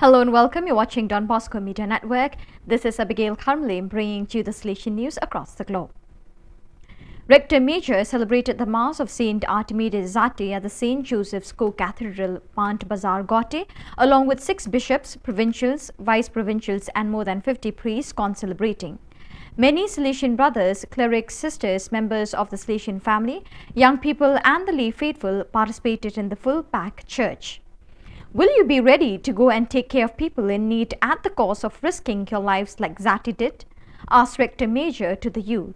Hello and welcome. You're watching Don Bosco Media Network. This is Abigail Carmlin bringing you the Salesian news across the globe. Rector Major celebrated the Mass of Saint Artemide Zatti at the St. Joseph's Co-Cathedral, Pant Bazar, Gote, along with 6 bishops, provincials, vice-provincials and more than 50 priests concelebrating. Many Salesian brothers, clerics, sisters, members of the Salesian family, young people and the lay faithful participated in the full-pack church. Will you be ready to go and take care of people in need at the cost of risking your lives like Zatti did? Asked Rector Major to the youth.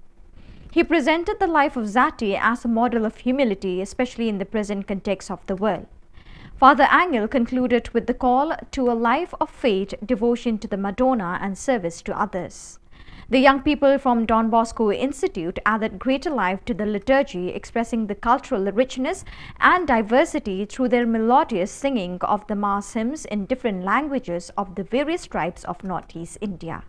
He presented the life of Zatti as a model of humility, especially in the present context of the world. Father Angel concluded with the call to a life of faith, devotion to the Madonna and service to others. The young people from Don Bosco Institute added greater life to the liturgy, expressing the cultural richness and diversity through their melodious singing of the Mass hymns in different languages of the various tribes of Northeast India.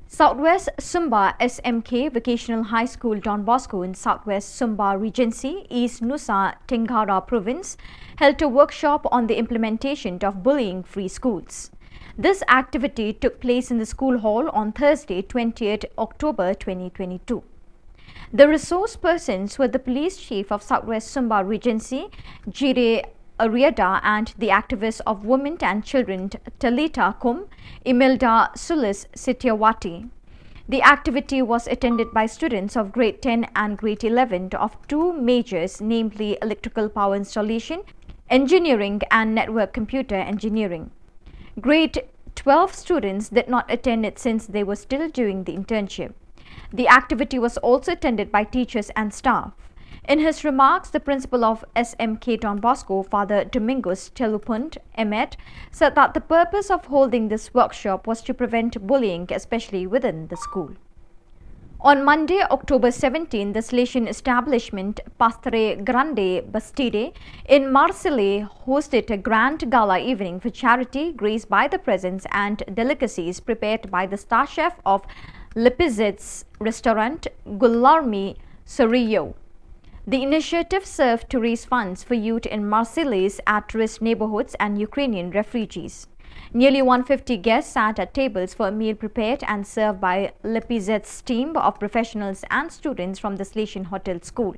Southwest Sumba SMK Vocational High School Don Bosco in Southwest Sumba Regency, East Nusa Tenggara Province, held a workshop on the implementation of bullying-free schools. This activity took place in the school hall on Thursday, 20th October 2022. The resource persons were the police chief of Southwest Sumba Regency, Jire Ariada, and the activists of Women and Children, Talita Kum, Imelda Sulis Sitiawati. The activity was attended by students of grade 10 and grade 11 of 2 majors, namely Electrical Power Installation, Engineering and Network Computer Engineering. Grade 12 students did not attend it since they were still doing the internship. The activity was also attended by teachers and staff. In his remarks, the principal of SMK Don Bosco, Father Domingos Telupunt Emet, said that the purpose of holding this workshop was to prevent bullying, especially within the school. On Monday, October 17, the Salesian establishment Pastre Grande Bastide in Marseille hosted a grand gala evening for charity graced by the presents and delicacies prepared by the star chef of Lipizzet's restaurant, Guillermo Sorillo. The initiative served to raise funds for youth in Marseille's at-risk neighborhoods and Ukrainian refugees. Nearly 150 guests sat at tables for a meal prepared and served by Lipizzet's team of professionals and students from the Salesian Hotel School.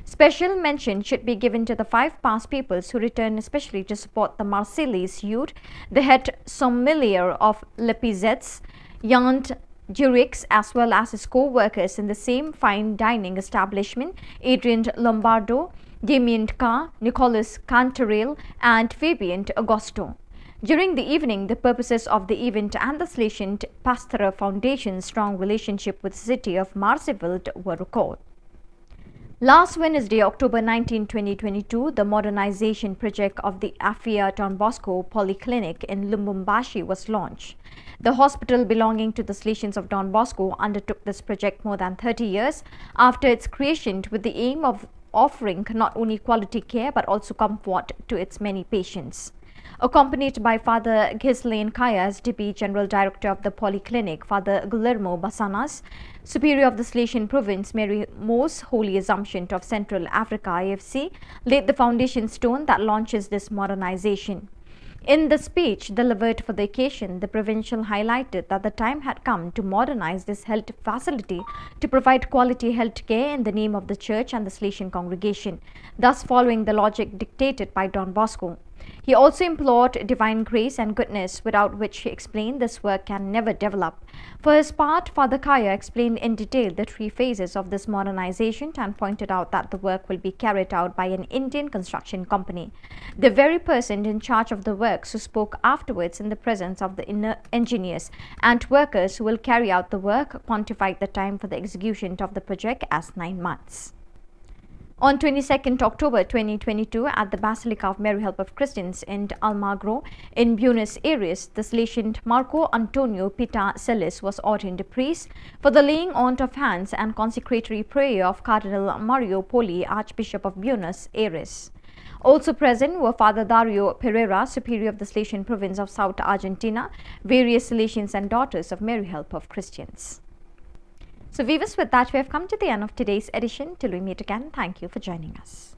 Special mention should be given to the 5 past pupils who returned especially to support the Marseille's youth, the head sommelier of Lipizzet's, Yant Durix, as well as his co-workers in the same fine dining establishment, Adrian Lombardo, Damien Carr, Nicolas Cantarell, and Fabian Agosto. During the evening, the purposes of the event and the Salesian Pastoral Foundation's strong relationship with the city of Marseille were recalled. Last Wednesday, October 19, 2022, the modernization project of the Afia Don Bosco Polyclinic in Lubumbashi was launched. The hospital belonging to the Salesians of Don Bosco undertook this project more than 30 years after its creation with the aim of offering not only quality care but also comfort to its many patients. Accompanied by Father Ghislaine Kayas, Deputy General Director of the Polyclinic, Father Guillermo Basanas, Superior of the Salesian Province, Mary Most Holy Assumption of Central Africa IFC, laid the foundation stone that launches this modernization. In the speech delivered for the occasion, the provincial highlighted that the time had come to modernize this health facility to provide quality health care in the name of the church and the Salesian congregation, thus following the logic dictated by Don Bosco. He also implored divine grace and goodness, without which, he explained, this work can never develop. For his part, Father Kaya explained in detail the 3 phases of this modernization and pointed out that the work will be carried out by an Indian construction company. The very person in charge of the works who spoke afterwards in the presence of the engineers and workers who will carry out the work quantified the time for the execution of the project as 9 months. On 22nd October 2022, at the Basilica of Mary Help of Christians in Almagro in Buenos Aires, the Salesian Marco Antonio Pita Celis was ordained a priest for the laying on of hands and consecratory prayer of Cardinal Mario Poli, Archbishop of Buenos Aires. Also present were Father Dario Pereira, Superior of the Salesian Province of South Argentina, various Salesians and daughters of Mary Help of Christians. So viewers, with that we have come to the end of today's edition. Till we meet again, thank you for joining us.